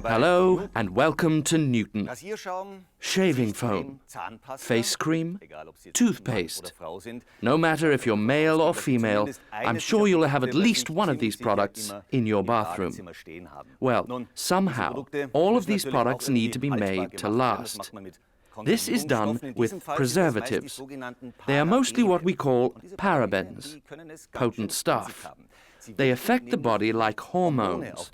Hello and welcome to Newton. Shaving foam, face cream, toothpaste. No matter if you're male or female, I'm sure you'll have at least one of these products in your bathroom. Well, somehow, all of these products need to be made to last. This is done with preservatives. They are mostly what we call parabens, potent stuff. They affect the body like hormones.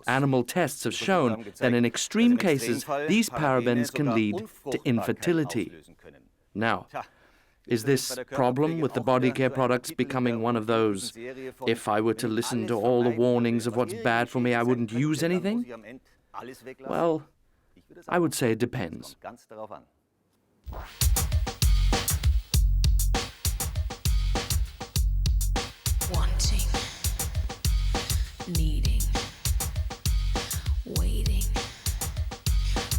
Animal tests have shown that in extreme cases, these parabens can lead to infertility. Now, is this problem with the body care products becoming one of those, if I were to listen to all the warnings of what's bad for me, I wouldn't use anything? Well, I would say it depends. Wanting, needing, waiting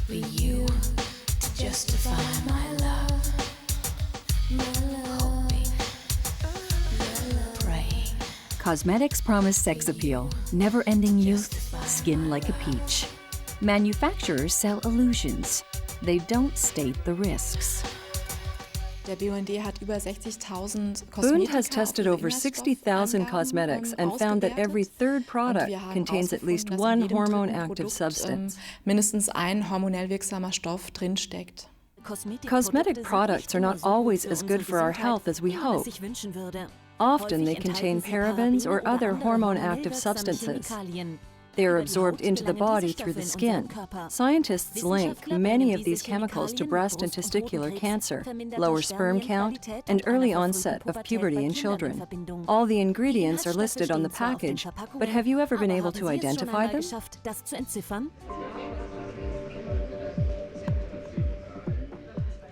for you to justify my love, hoping, praying. Cosmetics promise sex appeal, never-ending youth, skin like a peach. Manufacturers sell illusions. They don't state the risks. Bund has tested over 60,000 cosmetics and found that every third product contains at least one hormone-active substance. Mindestens ein hormonell wirksamer Stoff drinsteckt. Cosmetic products are not always as good for our health as we hope. Often they contain parabens or other hormone-active substances. They are absorbed into the body through the skin. Scientists link many of these chemicals to breast and testicular cancer, lower sperm count, and early onset of puberty in children. All the ingredients are listed on the package, but have you ever been able to identify them?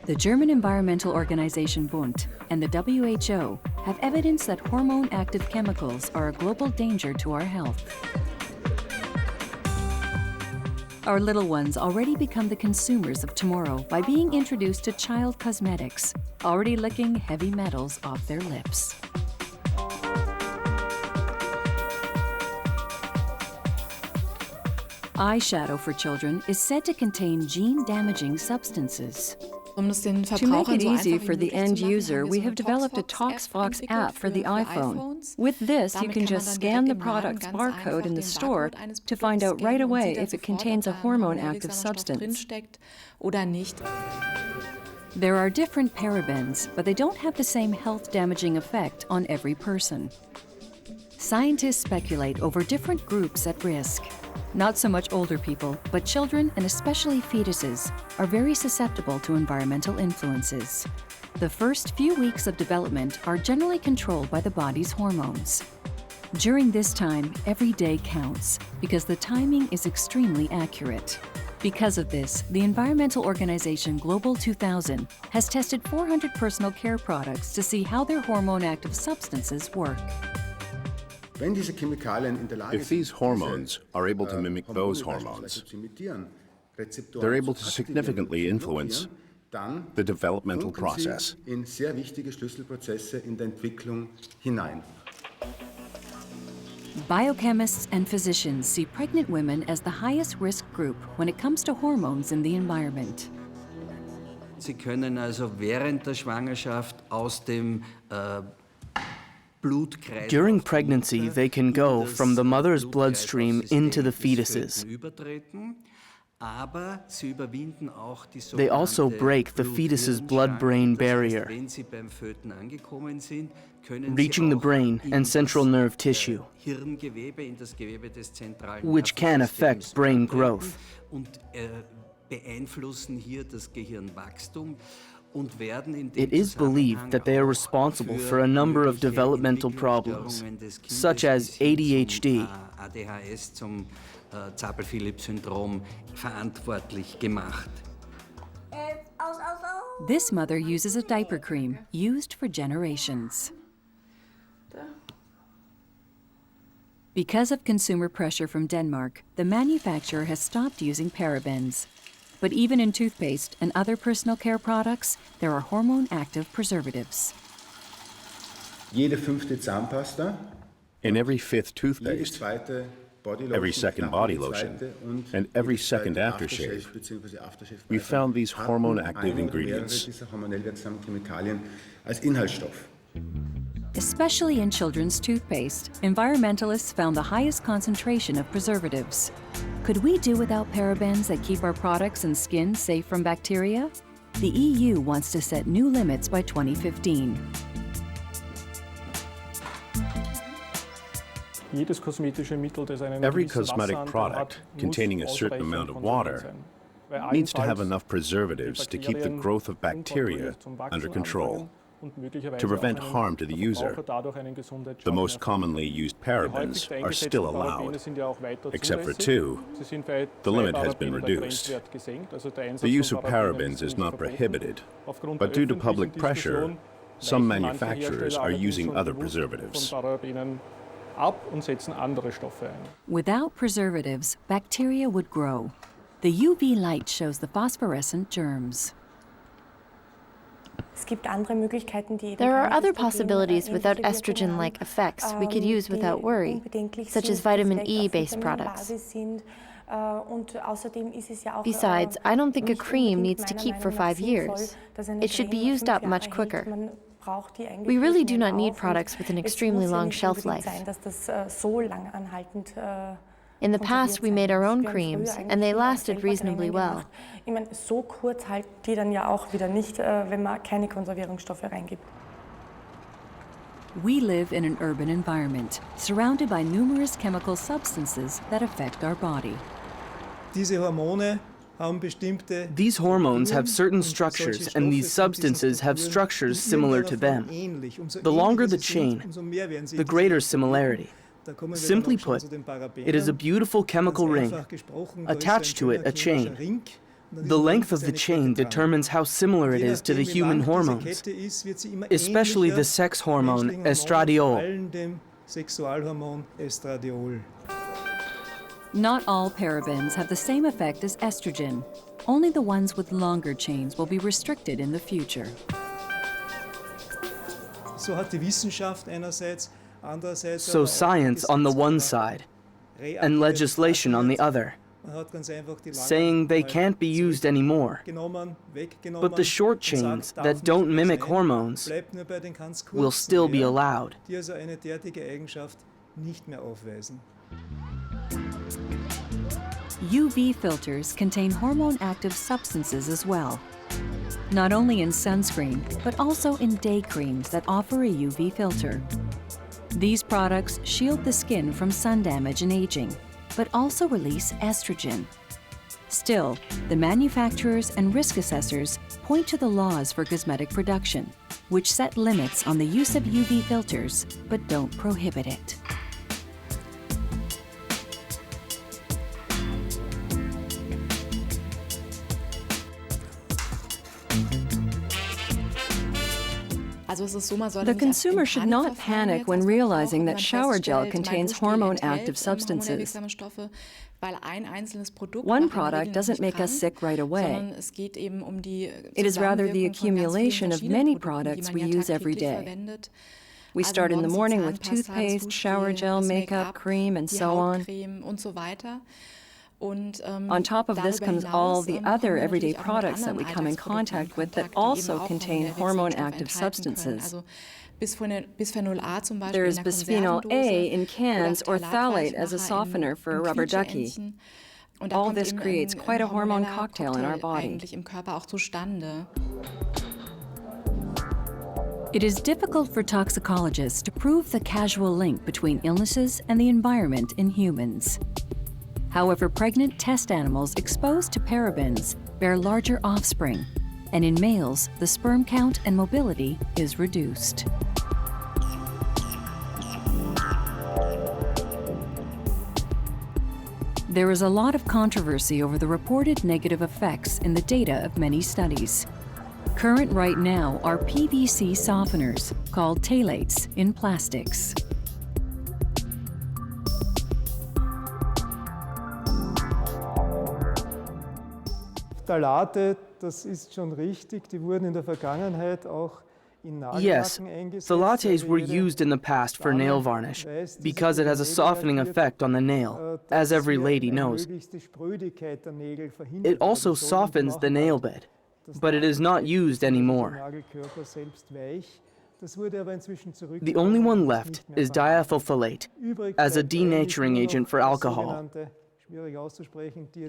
The German environmental organization Bund and the WHO have evidence that hormone-active chemicals are a global danger to our health. Our little ones already become the consumers of tomorrow by being introduced to child cosmetics, already licking heavy metals off their lips. Eyeshadow for children is said to contain gene-damaging substances. To make it easy for the end user, we have developed a ToxFox app for the iPhone. With this, you can just scan the product's barcode in the store to find out right away if it contains a hormone-active substance. There are different parabens, but they don't have the same health-damaging effect on every person. Scientists speculate over different groups at risk. Not so much older people, but children and especially fetuses are very susceptible to environmental influences. The first few weeks of development are generally controlled by the body's hormones. During this time, every day counts because the timing is extremely accurate. Because of this, the environmental organization Global 2000 has tested 400 personal care products to see how their hormone-active substances work. If these hormones are able to mimic those hormones, they're able to significantly influence the developmental process. Biochemists and physicians see pregnant women as the highest risk group when it comes to hormones in the environment. Sie können also während der Schwangerschaft aus dem During pregnancy, they can go from the mother's bloodstream into the fetuses. They also break the fetus's blood-brain barrier, reaching the brain and central nerve tissue, which can affect brain growth. It is believed that they are responsible for a number of developmental problems, such as ADHD. This mother uses a diaper cream used for generations. Because of consumer pressure from Denmark, the manufacturer has stopped using parabens. But even in toothpaste and other personal care products, there are hormone-active preservatives. Jede 5. Zahnpasta, In every fifth jede toothpaste, 2. Bodylotion, every second body lotion, and every second aftershave, we found these hormone-active ingredients. Dieser hormonell wirksamen Chemikalien als Inhaltsstoff. Especially in children's toothpaste, environmentalists found the highest concentration of preservatives. Could we do without parabens that keep our products and skin safe from bacteria? The EU wants to set new limits by 2015. Every cosmetic product containing a certain amount of water needs to have enough preservatives to keep the growth of bacteria under control, to prevent harm to the user. The most commonly used parabens are still allowed, except for 2. The limit has been reduced. The use of parabens is not prohibited, but due to public pressure, some manufacturers are using other preservatives. Without preservatives, bacteria would grow. The UV light shows the phosphorescent germs. There are other possibilities without estrogen-like effects we could use without worry, such as vitamin E-based products. Besides, I don't think a cream needs to keep for 5 years. It should be used up much quicker. We really do not need products with an extremely long shelf life. In the past, we made our own creams, and they lasted reasonably well. We live in an urban environment, surrounded by numerous chemical substances that affect our body. These hormones have certain structures, and these substances have structures similar to them. The longer the chain, the greater similarity. Simply put, it is a beautiful chemical ring. Attached to it, a chain. The length of the chain determines how similar it is to the human hormones, especially the sex hormone estradiol. Not all parabens have the same effect as estrogen. Only the ones with longer chains will be restricted in the future. So science on the one side, and legislation on the other, saying they can't be used anymore. But the short chains that don't mimic hormones will still be allowed. UV filters contain hormone-active substances as well. Not only in sunscreen, but also in day creams that offer a UV filter. These products shield the skin from sun damage and aging, but also release estrogen. Still, the manufacturers and risk assessors point to the laws for cosmetic production, which set limits on the use of UV filters, but don't prohibit it. The consumer should not panic when realizing that shower gel contains hormone-active substances. One product doesn't make us sick right away. It is rather the accumulation of many products we use every day. We start in the morning with toothpaste, shower gel, makeup, cream, and so on. On top of this comes all the other everyday products that we come in contact with that also contain hormone-active substances. There is bisphenol A in cans or phthalate as a softener for a rubber ducky. All this creates quite a hormone cocktail in our body. It is difficult for toxicologists to prove the causal link between illnesses and the environment in humans. However, pregnant test animals exposed to parabens bear larger offspring, and in males, the sperm count and mobility is reduced. There is a lot of controversy over the reported negative effects in the data of many studies. Current right now are PVC softeners, called phthalates, in plastics. Phthalate, das ist schon richtig, die wurden in der Vergangenheit auch in Yes, Nagellacken eingesetzt. phthalates were used in the past for nail varnish because it has a softening effect on the nail, as every lady knows. It also softens the nail bed, but it is not used anymore. The only one left is diethylphthalate as a denaturing agent for alcohol.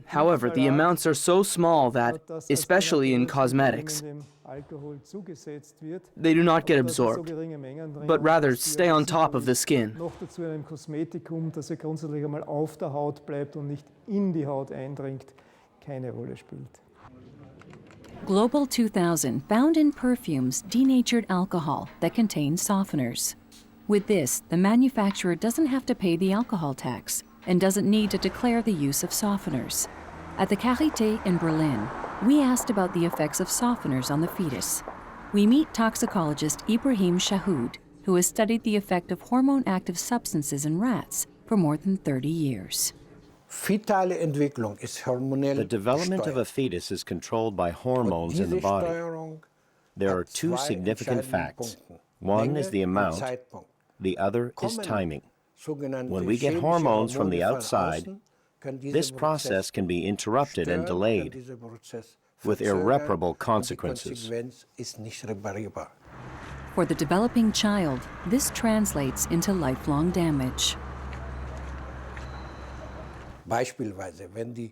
However, the amounts are so small that, especially in cosmetics, they do not get absorbed, but rather stay on top of the skin. Noch dazu in einem Kosmetikum, das ja grundsätzlich einmal auf der Haut bleibt und nicht in die Haut eindringt, keine Rolle spielt. Global 2000 found in perfumes denatured alcohol that contains softeners. With this, the manufacturer doesn't have to pay the alcohol tax and doesn't need to declare the use of softeners. At the Charité in Berlin, we asked about the effects of softeners on the fetus. We meet toxicologist Ibrahim Shahoud, who has studied the effect of hormone-active substances in rats for more than 30 years. The development of a fetus is controlled by hormones in the body. There are two significant facts. One is the amount, the other is timing. When we get hormones from the outside, this process can be interrupted and delayed, with irreparable consequences. For the developing child, this translates into lifelong damage.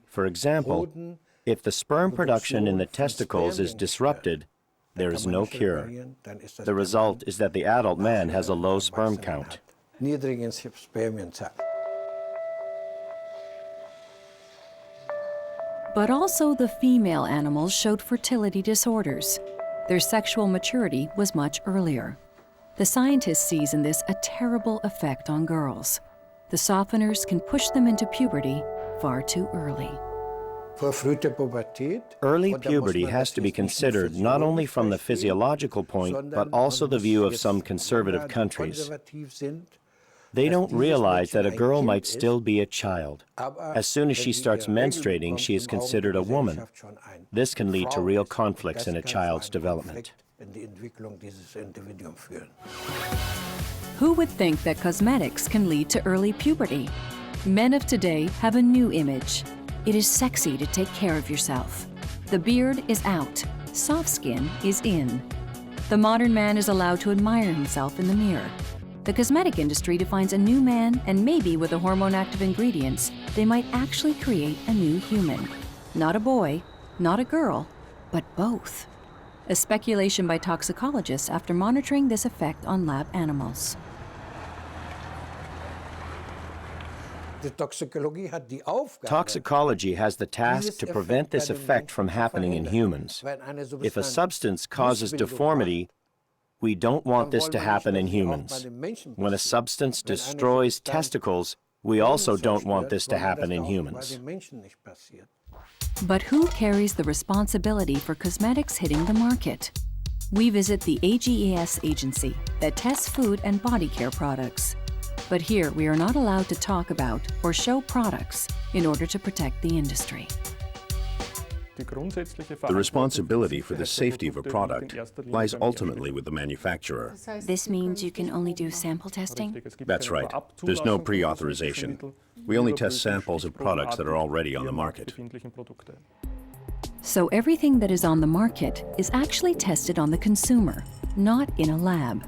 For example, if the sperm production in the testicles is disrupted, there is no cure. The result is that the adult man has a low sperm count. But also the female animals showed fertility disorders. Their sexual maturity was much earlier. The scientist sees in this a terrible effect on girls. The softeners can push them into puberty far too early. Early puberty has to be considered not only from the physiological point, but also the view of some conservative countries. They don't realize that a girl might still be a child. As soon as she starts menstruating, she is considered a woman. This can lead to real conflicts in a child's development. Who would think that cosmetics can lead to early puberty? Men of today have a new image. It is sexy to take care of yourself. The beard is out. Soft skin is in. The modern man is allowed to admire himself in the mirror. The cosmetic industry defines a new man, and maybe with the hormone-active ingredients, they might actually create a new human. Not a boy, not a girl, but both. A speculation by toxicologists after monitoring this effect on lab animals. Toxicology has the task to prevent this effect from happening in humans. If a substance causes deformity, we don't want this to happen in humans. When a substance destroys testicles, we also don't want this to happen in humans. But who carries the responsibility for cosmetics hitting the market? We visit the AGES agency that tests food and body care products. But here we are not allowed to talk about or show products in order to protect the industry. The responsibility for the safety of a product lies ultimately with the manufacturer. This means you can only do sample testing? That's right. There's no pre-authorization. We only test samples of products that are already on the market. So everything that is on the market is actually tested on the consumer, not in a lab.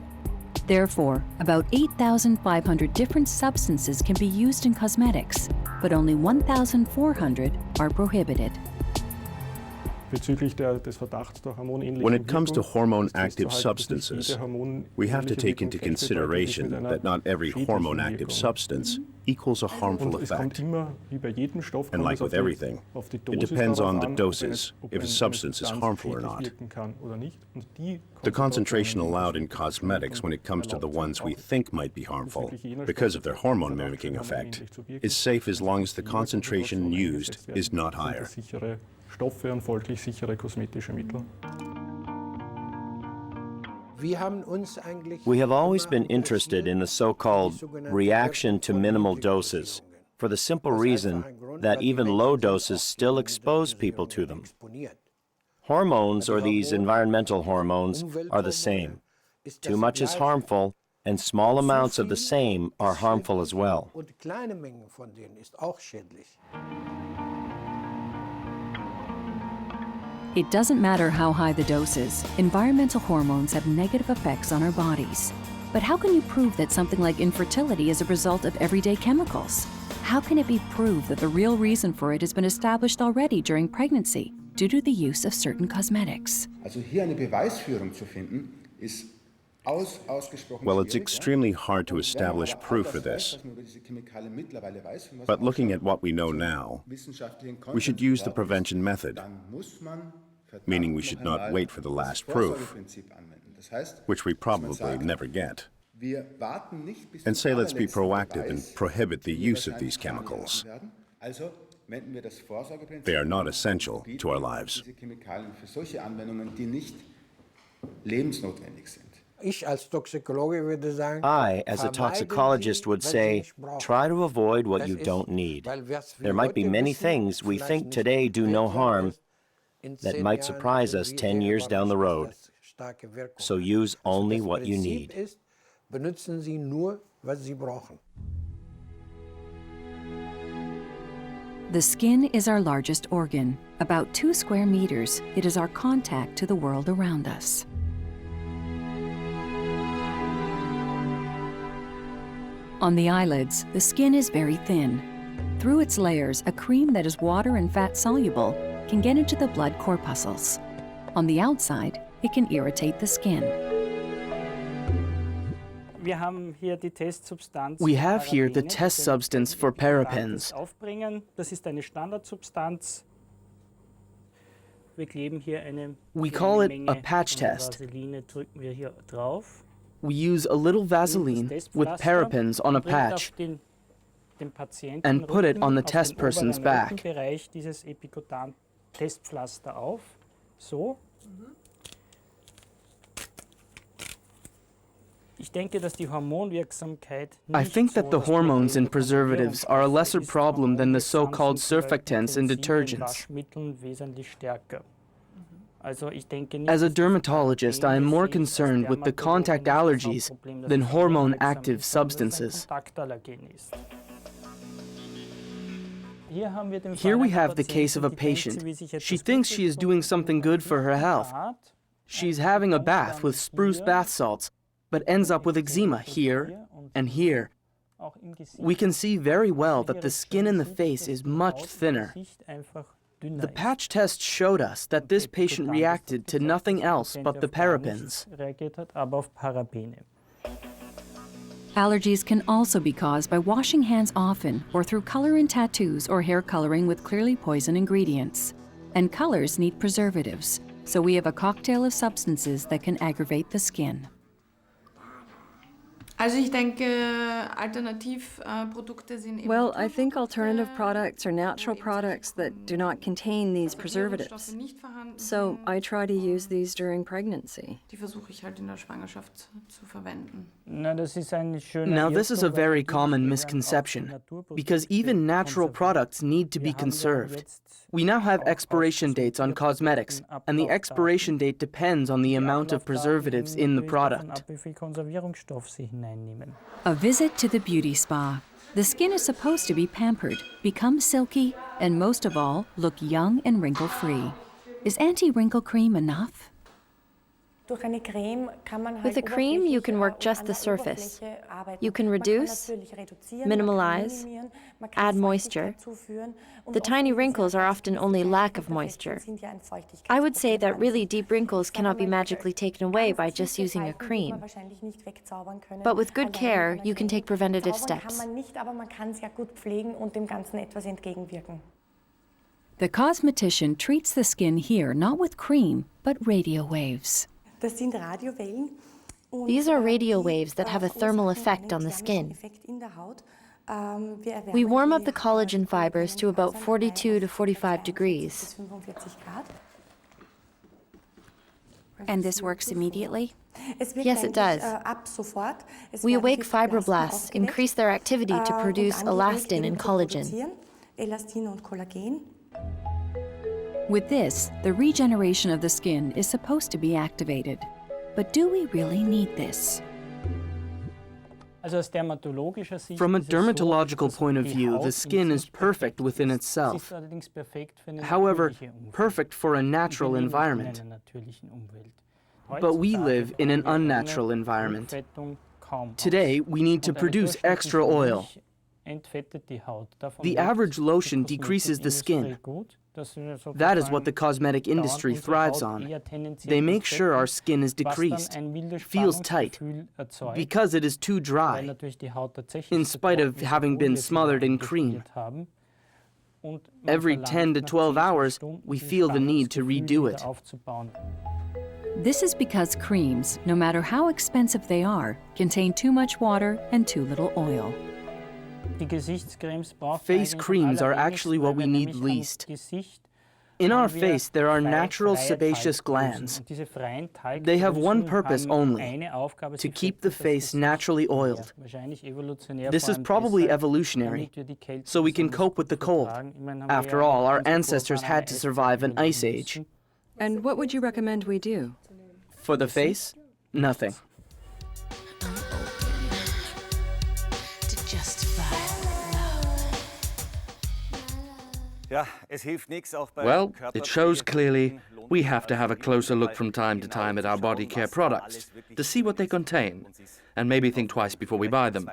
Therefore, about 8,500 different substances can be used in cosmetics, but only 1,400 are prohibited. When it comes to hormone-active substances, we have to take into consideration that not every hormone-active substance equals a harmful effect. And like with everything, it depends on the doses, if a substance is harmful or not. The concentration allowed in cosmetics when it comes to the ones we think might be harmful, because of their hormone-mimicking effect, is safe as long as the concentration used is not higher. Stoffe und folglich sichere kosmetische Mittel. We have always been interested in the so-called reaction to minimal doses, for the simple reason that even low doses still expose people to them. Hormones, or these environmental hormones, are the same. Too much is harmful, and small amounts of the same are harmful as well. It doesn't matter how high the dose is, environmental hormones have negative effects on our bodies. But how can you prove that something like infertility is a result of everyday chemicals? How can it be proved that the real reason for it has been established already during pregnancy due to the use of certain cosmetics? Well, it's extremely hard to establish proof for this. But looking at what we know now, we should use the prevention method, meaning we should not wait for the last proof, which we probably never get, and say let's be proactive and prohibit the use of these chemicals. They are not essential to our lives. I, as a toxicologist, would say, try to avoid what you don't need. There might be many things we think today do no harm that might surprise us 10 years down the road. So use only what you need. The skin is our largest organ. About 2 square meters, it is our contact to the world around us. On the eyelids, the skin is very thin. Through its layers, a cream that is water and fat soluble can get into the blood corpuscles. On the outside, it can irritate the skin. We have here the test substance for parabens. We call it a patch test. We use a little Vaseline with parabens on a patch and put it on the test person's back. I think that the hormones in preservatives are a lesser problem than the so-called surfactants in detergents. As a dermatologist, I am more concerned with the contact allergies than hormone-active substances. Here we have the case of a patient. She thinks she is doing something good for her health. She's having a bath with spruce bath salts, but ends up with eczema here and here. We can see very well that the skin in the face is much thinner. The patch test showed us that this patient reacted to nothing else but the parabens. Allergies can also be caused by washing hands often or through color in tattoos or hair coloring with clearly poison ingredients. And colors need preservatives, so we have a cocktail of substances that can aggravate the skin. Well, I think alternative products are natural products that do not contain these preservatives. So I try to use these during pregnancy. Now this is a very common misconception, because even natural products need to be conserved. We now have expiration dates on cosmetics, and the expiration date depends on the amount of preservatives in the product. A visit to the beauty spa. The skin is supposed to be pampered, become silky, and most of all, look young and wrinkle-free. Is anti-wrinkle cream enough? With a cream, you can work just the surface. You can reduce, minimalize, add moisture. The tiny wrinkles are often only lack of moisture. I would say that really deep wrinkles cannot be magically taken away by just using a cream. But with good care, you can take preventative steps. The cosmetician treats the skin here not with cream, but radio waves. These are radio waves that have a thermal effect on the skin. We warm up the collagen fibers to about 42 to 45 degrees. And this works immediately? Yes, it does. We awake fibroblasts, increase their activity to produce elastin and collagen. With this, the regeneration of the skin is supposed to be activated. But do we really need this? From a dermatological point of view, the skin is perfect within itself. However, perfect for a natural environment. But we live in an unnatural environment. Today, we need to produce extra oil. The average lotion decreases the skin. That is what the cosmetic industry thrives on. They make sure our skin is decreased, feels tight, because it is too dry, in spite of having been smothered in cream. Every 10 to 12 hours, we feel the need to redo it. This is because creams, no matter how expensive they are, contain too much water and too little oil. Face creams are actually what we need least. In our face, there are natural sebaceous glands. They have one purpose only, to keep the face naturally oiled. This is probably evolutionary, so we can cope with the cold. After all, our ancestors had to survive an ice age. And what would you recommend we do? For the face, nothing. Well, it shows clearly we have to have a closer look from time to time at our body care products to see what they contain and maybe think twice before we buy them.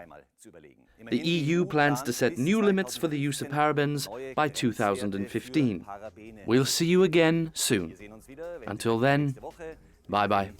The EU plans to set new limits for the use of parabens by 2015. We'll see you again soon. Until then, bye-bye.